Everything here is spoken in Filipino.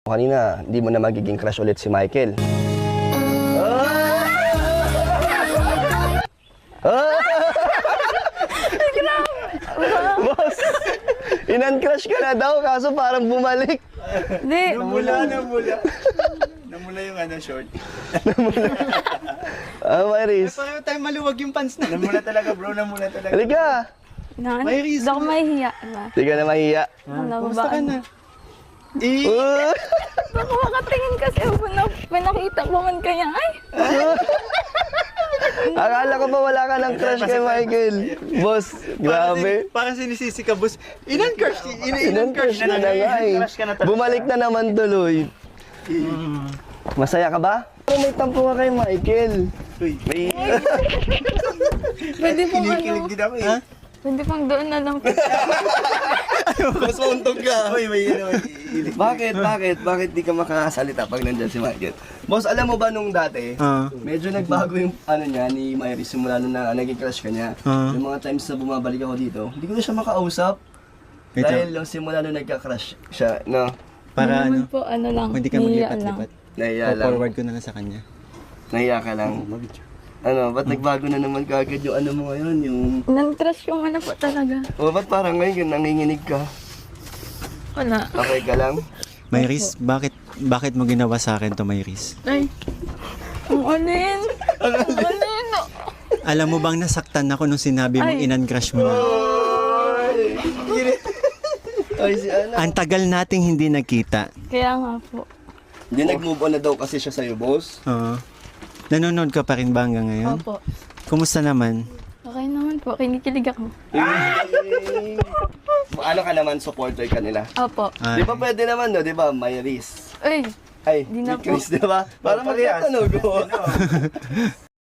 Kanina, hindi mo na magiging crush ulit si Michael. Boss, inan-crush ka na daw, kaso parang bumalik. Hindi. Namula yung short. Iris. Pareho tayo maluwag yung pants na. Namula talaga bro, namula talaga. Halika. May reason. Hindi ako mahihiya. Diba? Hindi ka na mahiya. Kumusta ka na? Baka makatingin kasi ako na may nakita ko man kaya. Ay! Akala ko ba wala ka ng crush kay Michael? Boss, grabe. Parang sinisisi ka, boss. Inan-crush Inan-crush na nga eh. Bumalik na naman tuloy. Masaya ka ba? May tampo ka kay Michael. May... Pwede pong Kinikilig din ako eh. Pwede pong doon na lang. Mas mauntog ka. Uy, may Bakit di ka makasalita pag nandyan si Michael? Boss, alam mo ba nung dati, medyo nagbago yung niya ni Myrie simula nung naging crush ka niya. Yung mga times na bumabalik ako dito, hindi ko na siya makausap. Dahil yung simula nung nagka-crush siya, no? Para Naman po, lang. hindi ka nahiya maglipat-lipat. Nahiya O lang. forward ko na lang sa kanya. Nahiya ka lang. Ba't nagbago na naman kagad yung mo ngayon? Yung... Nan-trust yung po talaga. Ba't parang ngayon nanginginig ka? Wala. Okay ka lang? Mayris, bakit mo ginawa sa akin to, Mayris? Ay. Ang alin. Ang alin. Alam mo bang nasaktan ako nung sinabi mong Ay. inan-crush mo na? Ay, si Ana. Ang tagal nating hindi nagkita. Kaya nga po. Hindi nag-move on na daw kasi siya sa'yo, boss. Oo. Nanonood ka pa rin ba hanggang ngayon? Opo. Kumusta naman? Okay naman po. Kinikilig ako. Ano ka naman, supporter ka nila? Opo. Ah, Di ba pwede naman, no? Di ba, Myris? Ay. Ay, Di na Chris, di ba? Para magkatanog.